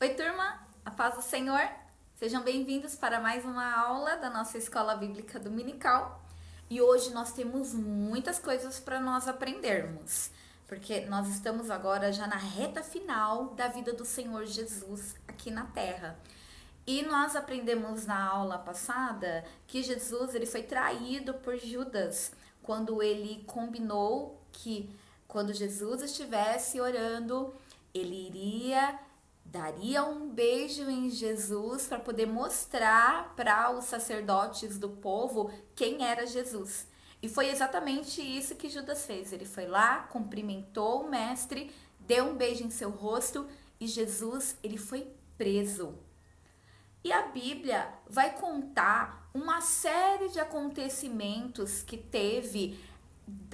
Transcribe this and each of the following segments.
Oi, turma, a paz do Senhor. Sejam bem-vindos para mais uma aula da nossa Escola Bíblica Dominical. E hoje nós temos muitas coisas para nós aprendermos, porque nós estamos agora já na reta final da vida do Senhor Jesus aqui na Terra. E nós aprendemos na aula passada que Jesus ele foi traído por Judas quando ele combinou que quando Jesus estivesse orando, ele daria um beijo em Jesus para poder mostrar para os sacerdotes do povo quem era Jesus. E foi exatamente isso que Judas fez. Ele foi lá, cumprimentou o mestre, deu um beijo em seu rosto e Jesus ele foi preso. E a Bíblia vai contar uma série de acontecimentos que teve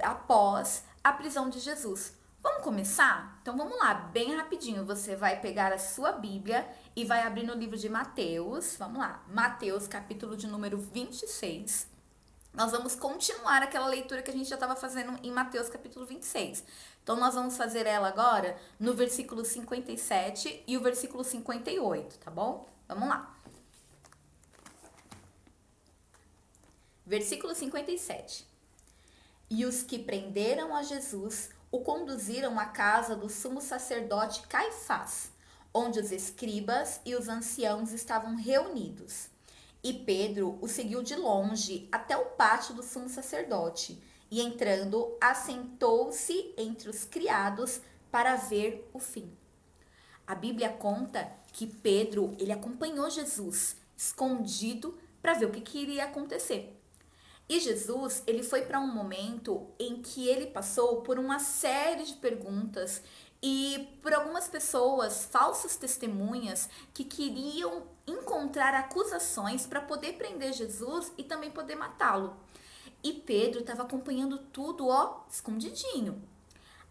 após a prisão de Jesus. Vamos começar? Então vamos lá, bem rapidinho. Você vai pegar a sua Bíblia e vai abrir no livro de Mateus. Vamos lá, Mateus, capítulo de número 26. Nós vamos continuar aquela leitura que a gente já estava fazendo em Mateus, capítulo 26. Então nós vamos fazer ela agora no versículo 57 e o versículo 58, tá bom? Vamos lá. Versículo 57. E os que prenderam a Jesus o conduziram à casa do sumo sacerdote Caifás, onde os escribas e os anciãos estavam reunidos. E Pedro o seguiu de longe até o pátio do sumo sacerdote, e entrando, assentou-se entre os criados para ver o fim. A Bíblia conta que Pedro ele acompanhou Jesus escondido para ver o que iria acontecer. E Jesus, ele foi para um momento em que ele passou por uma série de perguntas e por algumas pessoas, falsas testemunhas, que queriam encontrar acusações para poder prender Jesus e também poder matá-lo. E Pedro estava acompanhando tudo, ó, escondidinho.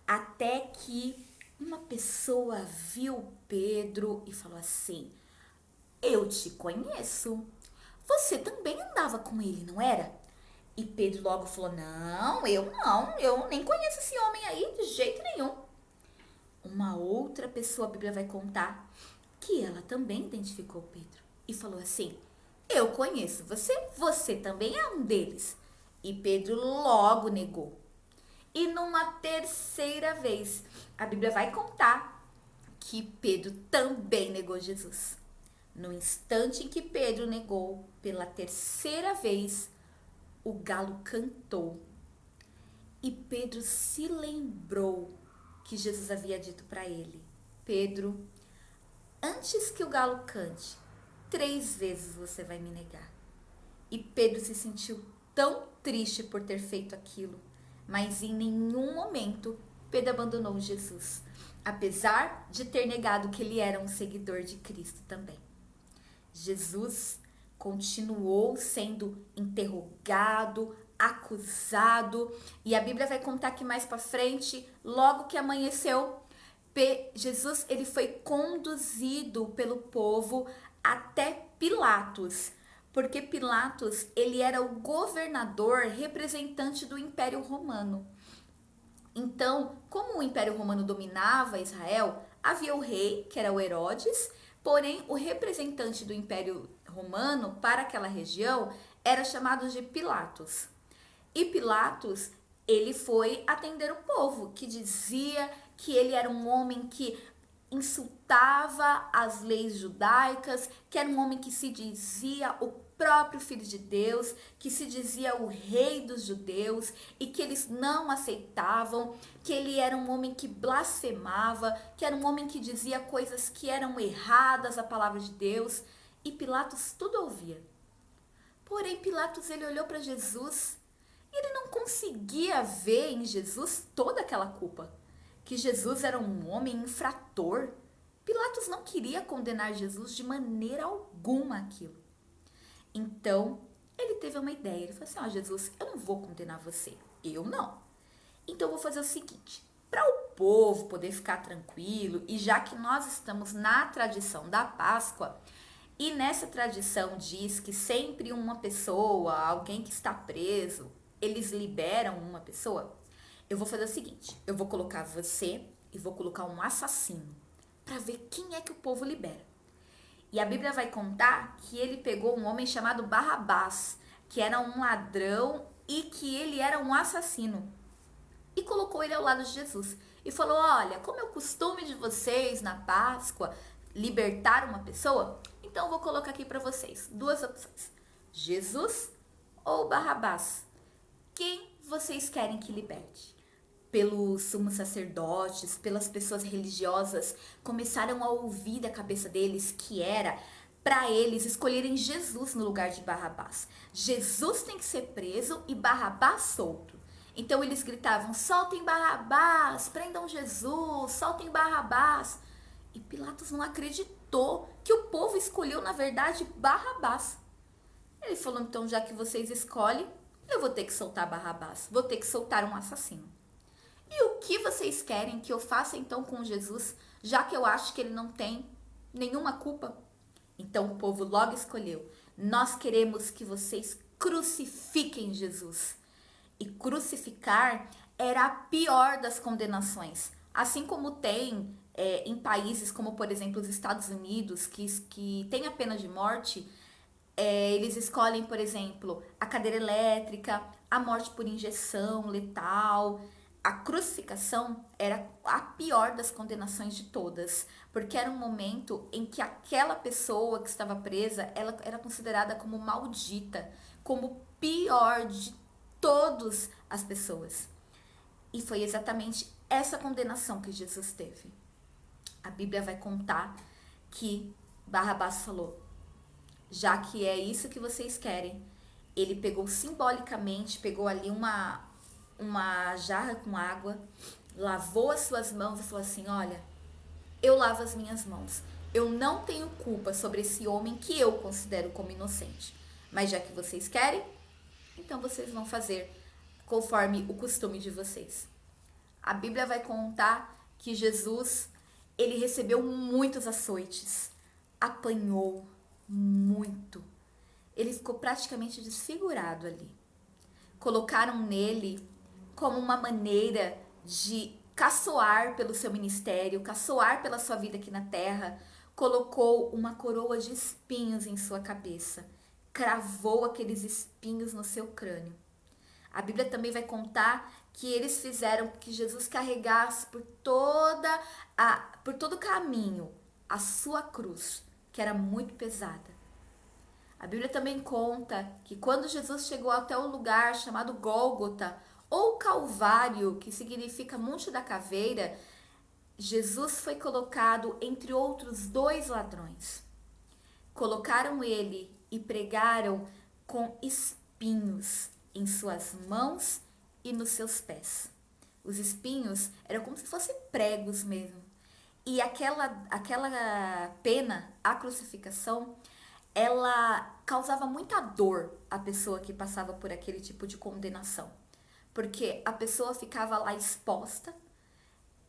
Até que uma pessoa viu Pedro e falou assim: "Eu te conheço. Você também andava com ele, não era?" E Pedro logo falou: não, eu nem conheço esse homem aí de jeito nenhum. Uma outra pessoa, a Bíblia vai contar, que ela também identificou Pedro e falou assim: eu conheço você, você também é um deles. E Pedro logo negou. E numa terceira vez, a Bíblia vai contar que Pedro também negou Jesus. No instante em que Pedro negou pela terceira vez, o galo cantou e Pedro se lembrou que Jesus havia dito para ele: Pedro, antes que o galo cante, 3 vezes você vai me negar. E Pedro se sentiu tão triste por ter feito aquilo, mas em nenhum momento Pedro abandonou Jesus, apesar de ter negado que ele era um seguidor de Cristo também. Jesus continuou sendo interrogado, acusado, e a Bíblia vai contar que mais para frente, logo que amanheceu, Jesus ele foi conduzido pelo povo até Pilatos, porque Pilatos ele era o governador representante do Império Romano. Então, como o Império Romano dominava Israel, havia o rei, que era o Herodes, porém o representante do Império Romano para aquela região era chamado de Pilatos. E Pilatos, ele foi atender o povo, que dizia que ele era um homem que insultava as leis judaicas, que era um homem que se dizia o próprio Filho de Deus, que se dizia o rei dos judeus e que eles não aceitavam, que ele era um homem que blasfemava, que era um homem que dizia coisas que eram erradas à palavra de Deus, e Pilatos tudo ouvia. Porém, Pilatos ele olhou para Jesus e ele não conseguia ver em Jesus toda aquela culpa, que Jesus era um homem infrator. Pilatos não queria condenar Jesus de maneira alguma aquilo. Então, ele teve uma ideia. Ele falou assim: ó, Jesus, eu não vou condenar você. Eu não. Então, eu vou fazer o seguinte. Para o povo poder ficar tranquilo, e já que nós estamos na tradição da Páscoa, e nessa tradição diz que sempre uma pessoa, alguém que está preso, eles liberam uma pessoa, eu vou fazer o seguinte. Eu vou colocar você e vou colocar um assassino para ver quem é que o povo libera. E a Bíblia vai contar que ele pegou um homem chamado Barrabás, que era um ladrão e que ele era um assassino, e colocou ele ao lado de Jesus. E falou: olha, como é o costume de vocês na Páscoa libertar uma pessoa, então eu vou colocar aqui para vocês duas opções: Jesus ou Barrabás. Quem vocês querem que liberte? Pelos sumos sacerdotes, pelas pessoas religiosas, começaram a ouvir da cabeça deles que era para eles escolherem Jesus no lugar de Barrabás. Jesus tem que ser preso e Barrabás solto. Então eles gritavam: soltem Barrabás, prendam Jesus, soltem Barrabás. E Pilatos não acreditou que o povo escolheu, na verdade, Barrabás. Ele falou: então, já que vocês escolhem, eu vou ter que soltar Barrabás, vou ter que soltar um assassino. E o que vocês querem que eu faça então com Jesus, já que eu acho que ele não tem nenhuma culpa? Então o povo logo escolheu: nós queremos que vocês crucifiquem Jesus. E crucificar era a pior das condenações. Assim como tem em países como, por exemplo, os Estados Unidos, que tem a pena de morte, eles escolhem, por exemplo, a cadeira elétrica, a morte por injeção letal. A crucificação era a pior das condenações de todas, porque era um momento em que aquela pessoa que estava presa, ela era considerada como maldita, como pior de todas as pessoas. E foi exatamente essa condenação que Jesus teve. A Bíblia vai contar que Barrabás falou: já que é isso que vocês querem, ele pegou simbolicamente, pegou ali uma jarra com água, lavou as suas mãos e falou assim: olha, eu lavo as minhas mãos. Eu não tenho culpa sobre esse homem que eu considero como inocente. Mas já que vocês querem, então vocês vão fazer conforme o costume de vocês. A Bíblia vai contar que Jesus, ele recebeu muitos açoites, apanhou muito. Ele ficou praticamente desfigurado ali. Colocaram nele como uma maneira de caçoar pelo seu ministério, caçoar pela sua vida aqui na terra. Colocou uma coroa de espinhos em sua cabeça, cravou aqueles espinhos no seu crânio. A Bíblia também vai contar que eles fizeram que Jesus carregasse por todo o caminho a sua cruz, que era muito pesada. A Bíblia também conta que quando Jesus chegou até o lugar chamado Gólgota, ou Calvário, que significa Monte da Caveira, Jesus foi colocado entre outros 2 ladrões. Colocaram ele e pregaram com espinhos em suas mãos e nos seus pés. Os espinhos eram como se fossem pregos mesmo. E aquela pena, a crucificação, ela causava muita dor à pessoa que passava por aquele tipo de condenação. Porque a pessoa ficava lá exposta,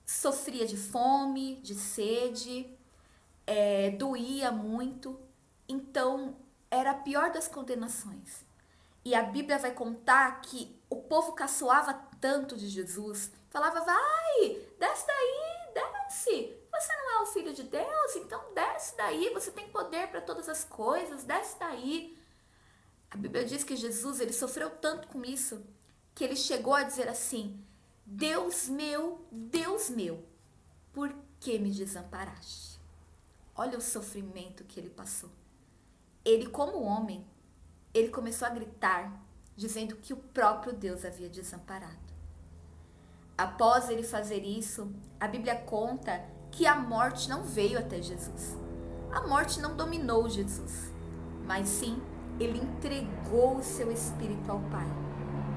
sofria de fome, de sede, doía muito. Então, era a pior das condenações. E a Bíblia vai contar que o povo caçoava tanto de Jesus, falava: vai, desce daí, desce. Você não é o filho de Deus? Então desce daí, você tem poder para todas as coisas, desce daí. A Bíblia diz que Jesus, ele sofreu tanto com isso, que ele chegou a dizer assim: Deus meu, por que me desamparaste? Olha o sofrimento que ele passou. Ele, como homem, ele começou a gritar, dizendo que o próprio Deus havia desamparado. Após ele fazer isso, a Bíblia conta que a morte não veio até Jesus. A morte não dominou Jesus, mas sim, ele entregou o seu espírito ao Pai.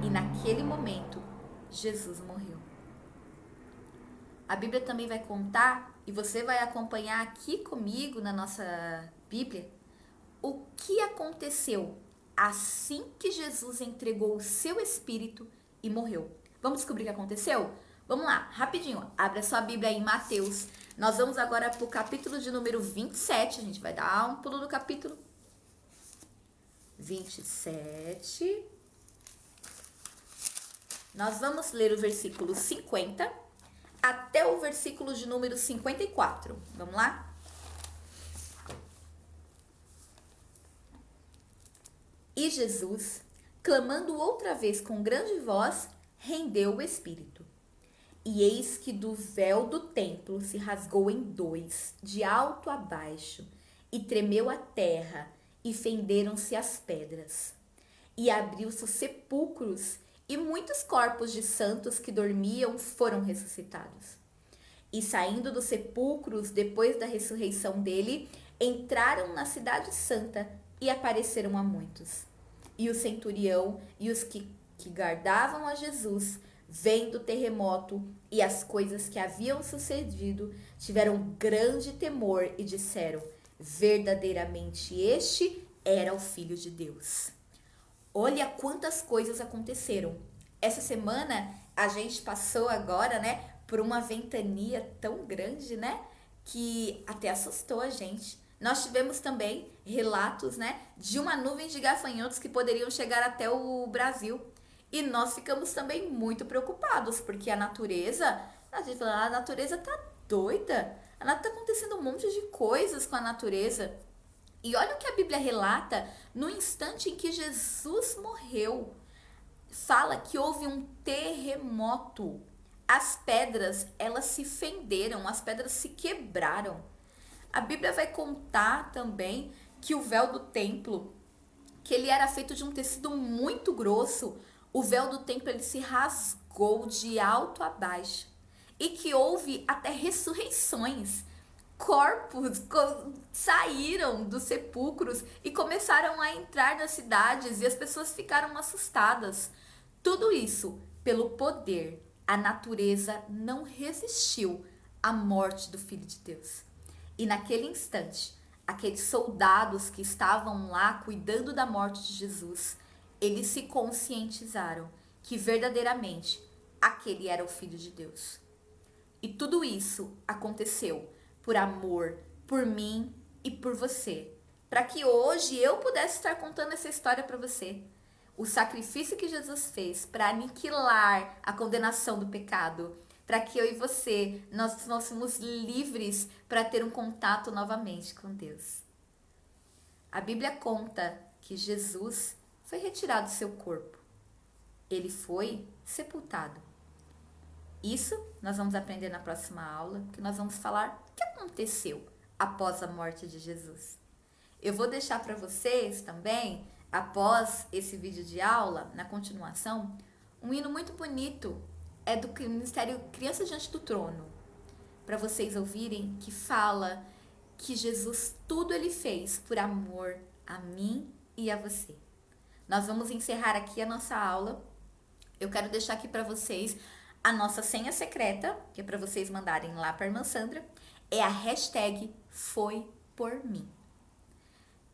E naquele momento, Jesus morreu. A Bíblia também vai contar, e você vai acompanhar aqui comigo na nossa Bíblia, o que aconteceu assim que Jesus entregou o seu espírito e morreu. Vamos descobrir o que aconteceu? Vamos lá, rapidinho. Abre a sua Bíblia aí em Mateus. Nós vamos agora para o capítulo de número 27. A gente vai dar um pulo do capítulo 27. Nós vamos ler o versículo 50 até o versículo de número 54. Vamos lá? E Jesus, clamando outra vez com grande voz, rendeu o espírito. E eis que do véu do templo se rasgou em dois, de alto a baixo, e tremeu a terra, e fenderam-se as pedras. E abriu-se os sepulcros, e muitos corpos de santos que dormiam foram ressuscitados. E saindo dos sepulcros, depois da ressurreição dele, entraram na cidade santa e apareceram a muitos. E o centurião e os que guardavam a Jesus, vendo o terremoto e as coisas que haviam sucedido, tiveram grande temor e disseram: verdadeiramente este era o Filho de Deus. Olha quantas coisas aconteceram. Essa semana a gente passou agora, né, por uma ventania tão grande, né, que até assustou a gente. Nós tivemos também relatos, né, de uma nuvem de gafanhotos que poderiam chegar até o Brasil. E nós ficamos também muito preocupados, porque a natureza, a gente fala, a natureza tá doida. Tá acontecendo um monte de coisas com a natureza. E olha o que a Bíblia relata no instante em que Jesus morreu. Fala que houve um terremoto. As pedras, elas se fenderam, as pedras se quebraram. A Bíblia vai contar também que o véu do templo, que ele era feito de um tecido muito grosso, o véu do templo ele se rasgou de alto a baixo. E que houve até ressurreições. Corpos saíram dos sepulcros e começaram a entrar nas cidades e as pessoas ficaram assustadas. Tudo isso pelo poder. A natureza não resistiu à morte do Filho de Deus. E naquele instante, aqueles soldados que estavam lá cuidando da morte de Jesus, eles se conscientizaram que verdadeiramente aquele era o Filho de Deus. E tudo isso aconteceu por amor, por mim e por você, para que hoje eu pudesse estar contando essa história para você. O sacrifício que Jesus fez para aniquilar a condenação do pecado, para que eu e você, nós fôssemos livres para ter um contato novamente com Deus. A Bíblia conta que Jesus foi retirado do seu corpo. Ele foi sepultado. Isso nós vamos aprender na próxima aula, que nós vamos falar o que aconteceu após a morte de Jesus. Eu vou deixar para vocês também, após esse vídeo de aula, na continuação, um hino muito bonito, é do Ministério Criança Diante do Trono, para vocês ouvirem, que fala que Jesus tudo ele fez por amor a mim e a você. Nós vamos encerrar aqui a nossa aula. Eu quero deixar aqui para vocês a nossa senha secreta, que é para vocês mandarem lá para a irmã Sandra, é a hashtag Foi Por Mim.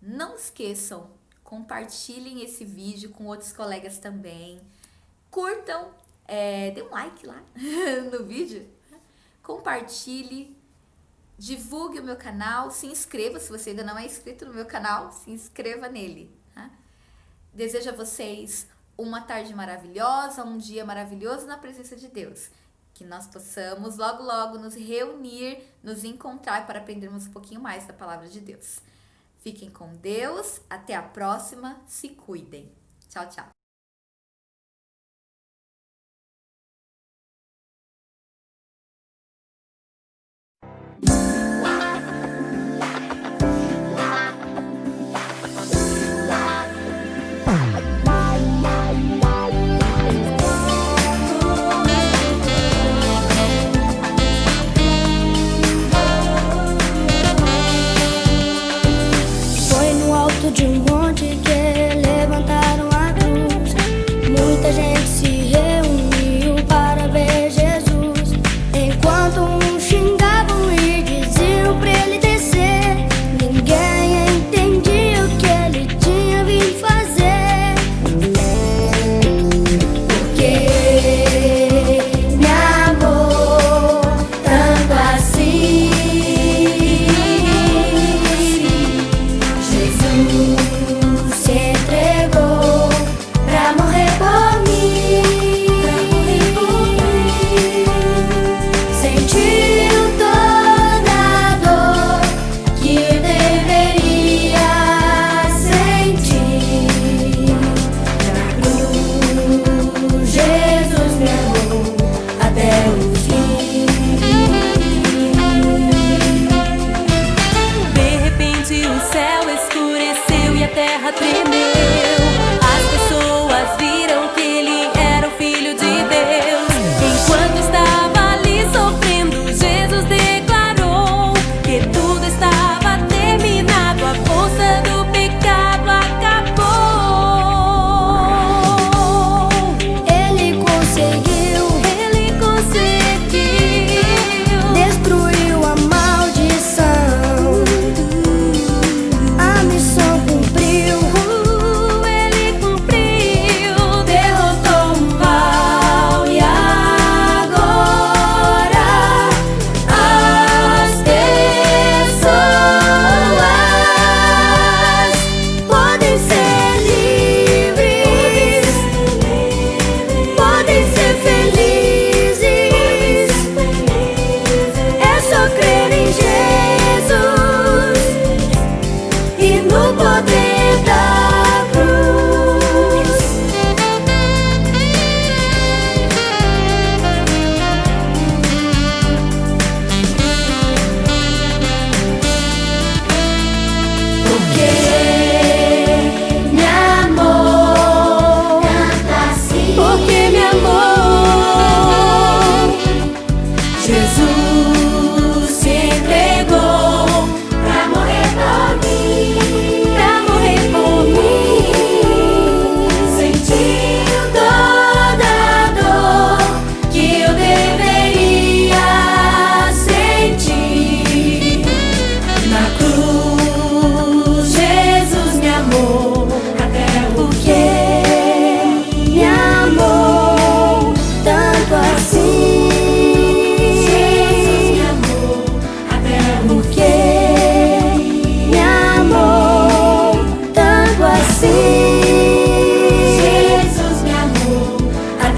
Não esqueçam, compartilhem esse vídeo com outros colegas também. Curtam, dê um like lá no vídeo, compartilhe, divulgue o meu canal, se inscreva, se você ainda não é inscrito no meu canal, se inscreva nele. Tá? Desejo a vocês uma tarde maravilhosa, um dia maravilhoso na presença de Deus. Que nós possamos logo, logo nos reunir, nos encontrar para aprendermos um pouquinho mais da palavra de Deus. Fiquem com Deus, até a próxima, se cuidem. Tchau, tchau. De um monte que levantaram a cruz.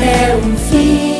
até o fim.